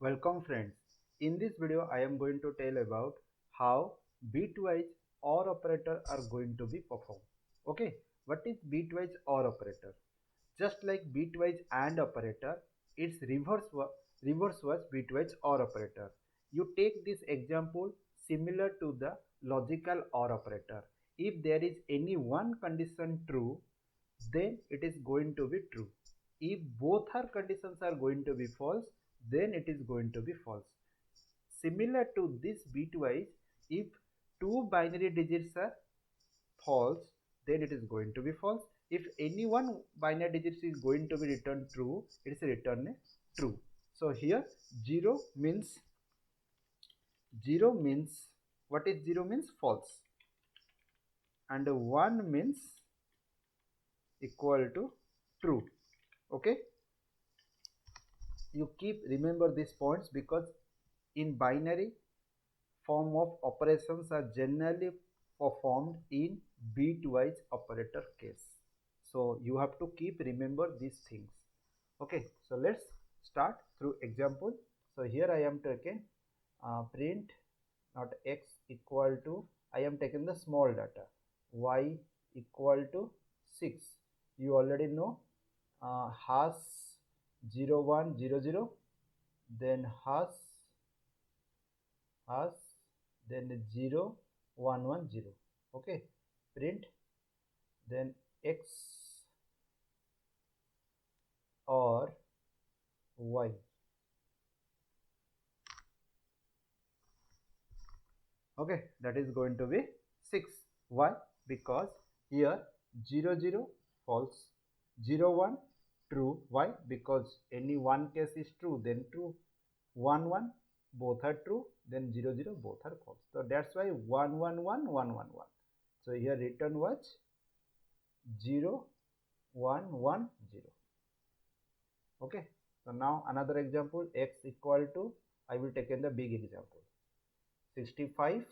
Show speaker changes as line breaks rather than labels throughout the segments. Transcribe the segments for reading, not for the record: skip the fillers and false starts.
Welcome friends. In this video I am going to tell about how bitwise OR operator are going to be performed. Okay, what is bitwise OR operator? Just like bitwise AND operator, its reverse was bitwise OR operator. You take this example similar to the logical OR operator. If there is any one condition true, then it is going to be true. If both our conditions are going to be false, then it is going to be false. Similar to this bitwise, if two binary digits are false, then it is going to be false. If any one binary digit is going to be returned true, it is returned true. So here 0 means what is 0 means false, and 1 means equal to true. Okay, you keep remember these points because in binary form of operations are generally performed in bitwise operator case. So you have to keep remember these things. Okay, so let's start through example. So here I am taking print not x equal to, I am taking the small data, y equal to 6. You already know hash 0100, then hash then 0110. Okay, print then x or y. Okay, that is going to be 6. Why? Because here 00 false, 01 true. Why? Because any one case is true, then true. 11 both are true, then 00 both are false. So that's why 111 111. So here return was 0110. Okay, so now another example, x equal to, I will take in the big example, 65,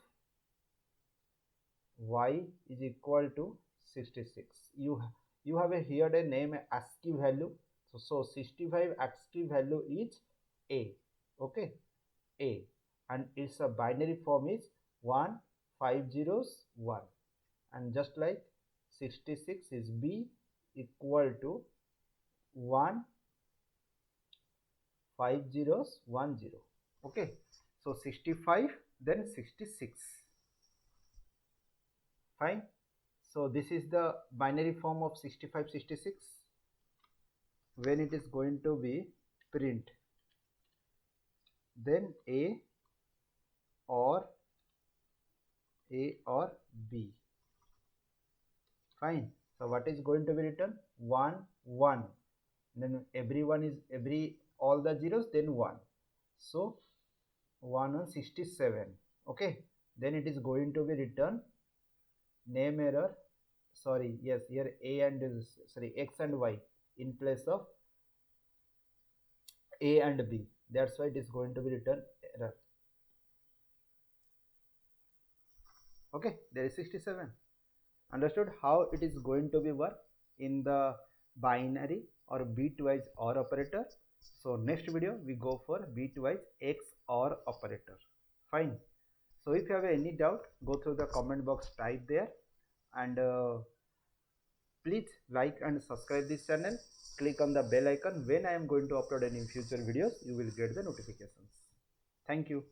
y is equal to 66. You have a here a name ASCII value. So 65 ASCII value is a. Okay, a, and its a binary form is 1501, and just like 66 is b equal to 15010. Okay, so 65 then 66. Fine. So this is the binary form of 6566. When it is going to be print, then a or b. Fine. So what is going to be written? 1 1, then all the zeros, then 1. So 167. Okay, then it is going to be written name error, sorry, yes, here a and x and y in place of a and b. That's why it is going to be written error. Okay, there is 67. Understood how it is going to be work in the binary or bitwise OR operator. So next video we go for bitwise XOR operator. Fine. So if you have any doubt, go through the comment box, type there, and please like and subscribe this channel. Click on the bell icon. When I am going to upload any future videos, you will get the notifications. Thank you.